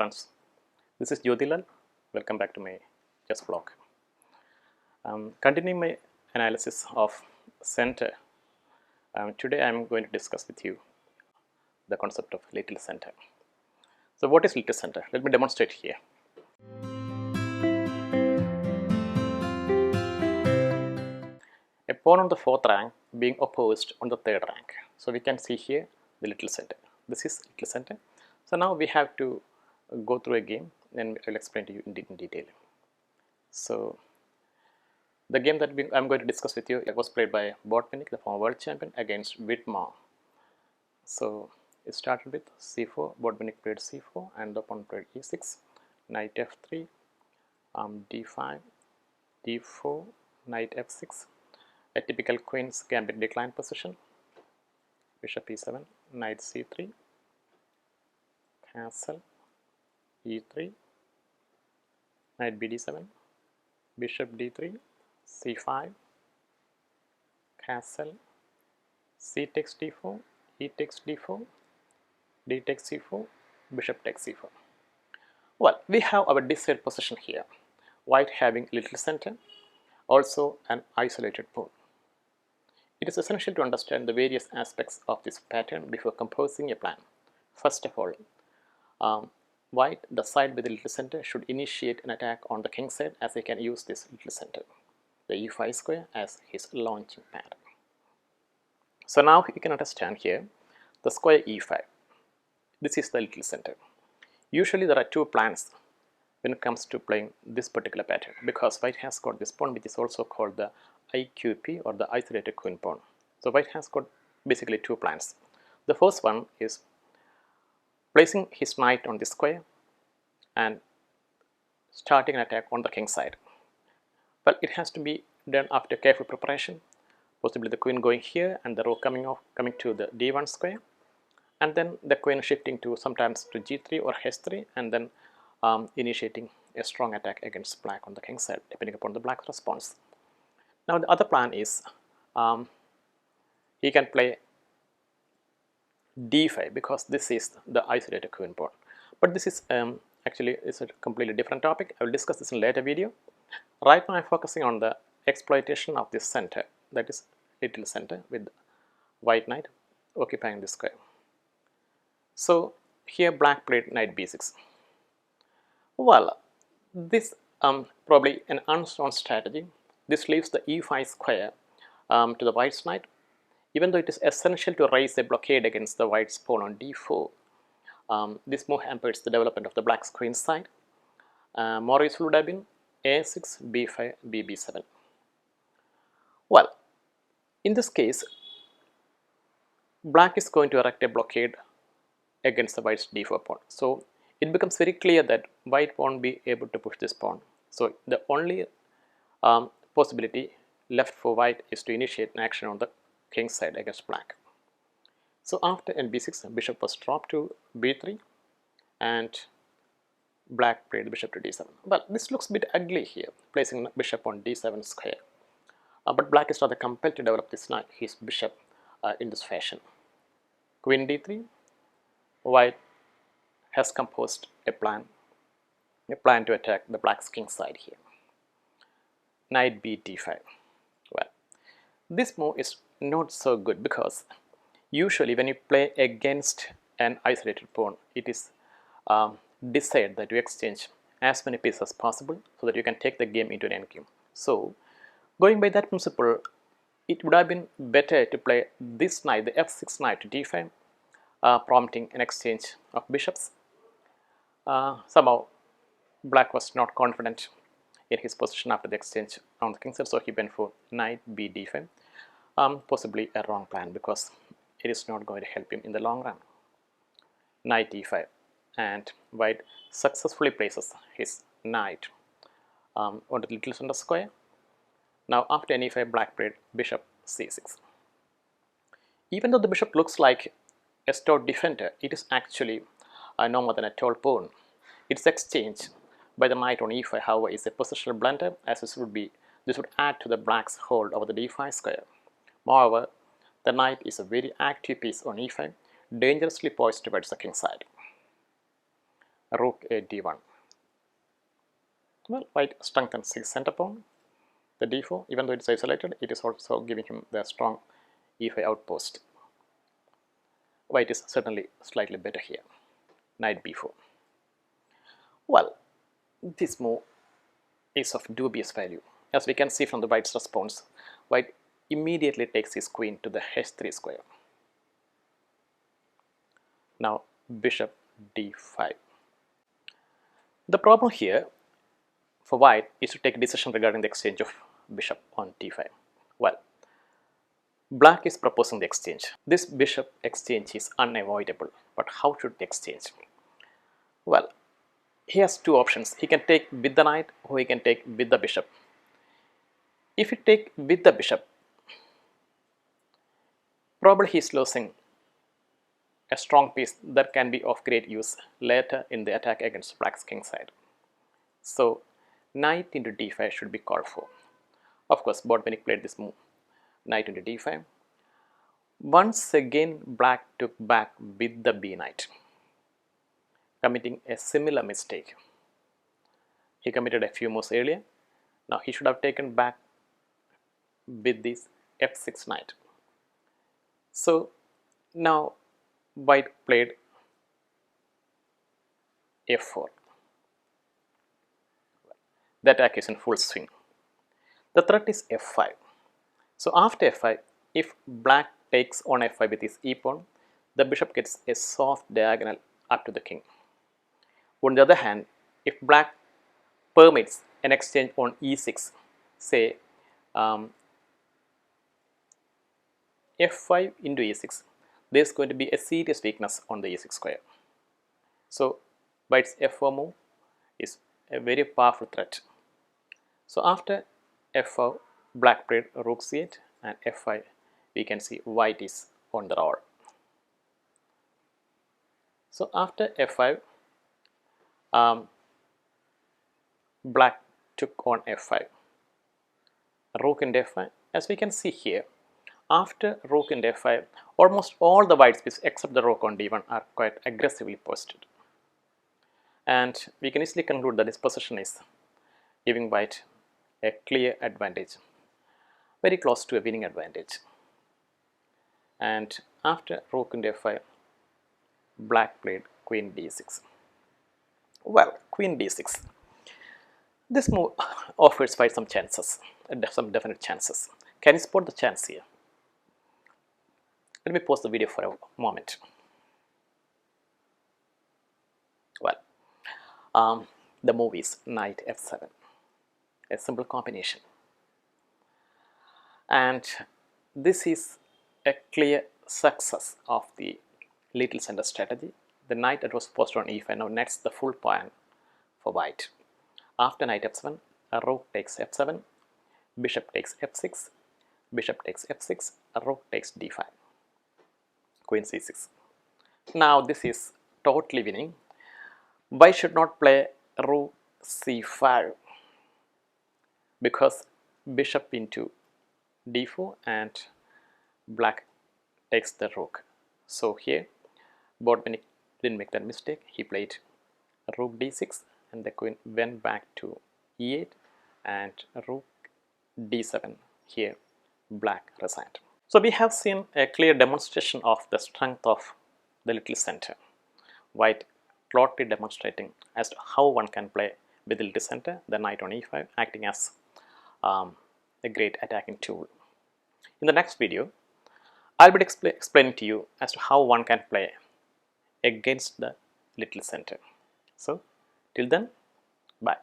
friends, this is Jyotilal. Welcome back to my chess vlog. Continuing my analysis of center, today I am going to discuss with you the concept of little center. So what is little center? Let me demonstrate here. A pawn on the 4th rank being opposed on the 3rd rank. So we can see here the little center. This is little center. So now we have to go through a game and I will explain to you in detail. So the game that I'm going to discuss with you was played by Botwinnik, the former world champion, against Vidmar. So it started with c4, Botwinnik played c4 and the opponent played e6, knight f3, d5, d4, knight f6, a typical queen's gambit decline position, bishop e7, knight c3, castle, e3, knight bd7, bishop d3, c5, castle, c takes d4, e takes d4, d takes c4, bishop takes c4. Well, we have our desired position here, white having little center, also an isolated pawn. It is essential to understand the various aspects of this pattern before composing a plan. First of all, white, the side with the little center, should initiate an attack on the king side, as he can use this little center, the e5 square, as his launching pad. So now you can understand here the square e5. This is the little center. Usually there are two plans when it comes to playing this particular pattern, because white has got this pawn which is also called the IQP, or the isolated queen pawn. So white has got basically two plans. The first one is placing his knight on the square and starting an attack on the king side. Well, it has to be done after careful preparation, possibly the queen going here and the rook coming to the d1 square, and then the queen shifting to sometimes to g3 or h3, and then initiating a strong attack against black on the king side, depending upon the black's response. Now the other plan is he can play d5, because this is the isolated queen pawn. But this is actually is a completely different topic. I will discuss this in a later video. Right now I am focusing on the exploitation of this center, that is little center, with white knight occupying this square. So here black played knight b6. Well, this probably an unstrong strategy. This leaves the e5 square to the white's knight. Even though it is essential to raise a blockade against the white's pawn on d4, this move hampers the development of the black's queen side. More useful would have been a6, b5, bb7. Well, in this case, black is going to erect a blockade against the white's d4 pawn. So it becomes very clear that white won't be able to push this pawn. So the only possibility left for white is to initiate an action on the king side against black. So after b6, bishop was dropped to b3 and black played bishop to d7. Well, this looks a bit ugly here, placing bishop on d7 square. But black is rather compelled to develop his bishop in this fashion. Queen d3, white has composed a plan to attack the black's king side here. Knight b d5. Well, this move is not so good, because usually when you play against an isolated pawn, it is desired that you exchange as many pieces as possible so that you can take the game into an endgame. So going by that principle, it would have been better to play this knight, the f6 knight, to d5, prompting an exchange of bishops. Somehow black was not confident in his position after the exchange on the king side, so he went for knight b d5. Possibly a wrong plan, because it is not going to help him in the long run. Knight e5, and white successfully places his knight on the little center square. Now after e5, black played bishop c6. Even though the bishop looks like a stout defender, it is actually no more than a tall pawn. Its exchange by the knight on e5, however, is a positional blunder, as this would add to the black's hold over the d5 square. Moreover, the knight is a very active piece on e5, dangerously poised towards the king side. rook a d1. Well, white strengthens his center pawn, the d4. Even though it's isolated, it is also giving him the strong e5 outpost. White is certainly slightly better here. Knight b4. Well, this move is of dubious value. As we can see from the white's response, white immediately takes his queen to the h3 square. Now bishop d5. The problem here for white is to take a decision regarding the exchange of bishop on d5. Well, black is proposing the exchange. This bishop exchange is unavoidable, but how should the exchange? Well, he has two options. He can take with the knight or he can take with the bishop. If he take with the bishop, probably he is losing a strong piece that can be of great use later in the attack against black's king side. So knight into d5 should be called for. Of course, Botwinnik played this move, knight into d5. Once again, black took back with the b knight, committing a similar mistake. He committed a few moves earlier. Now he should have taken back with this f6 knight. So now white played f4. The attack is in full swing. The threat is f5. So after f5, if black takes on f5 with his e pawn, the bishop gets a soft diagonal up to the king. On the other hand, if black permits an exchange on e6, say f5 into e6, there is going to be a serious weakness on the e6 square. So white's f4 move is a very powerful threat. So after f4, black played rook c8, and f5, we can see white is on the roll. So after f5, black took on f5, rook into f5. As we can see here, after rook into f5, almost all the white pieces except the rook on d1 are quite aggressively posted. And we can easily conclude that this position is giving white a clear advantage, very close to a winning advantage. And after rook into f5, black played queen d6. Well, queen d6. This move offers white some chances, some definite chances. Can you spot the chance here? Let me pause the video for a moment. Well, the move is knight f7, a simple combination. And this is a clear success of the little center strategy. The knight that was posted on e5 now nets the full pawn for white. After knight f7, a rook takes f7, bishop takes f6, bishop takes f6, a rook takes d5, queen c6. Now this is totally winning. White should not play rook c5 because bishop into d4 and black takes the rook. So here Botwinnik didn't make that mistake. He played rook d6 and the queen went back to e8 and rook d7. Here black resigned. So we have seen a clear demonstration of the strength of the little center. White clearly demonstrating as to how one can play with the little center, the knight on e5 acting as a great attacking tool. In the next video, I'll be explaining to you as to how one can play against the little center. So till then, bye.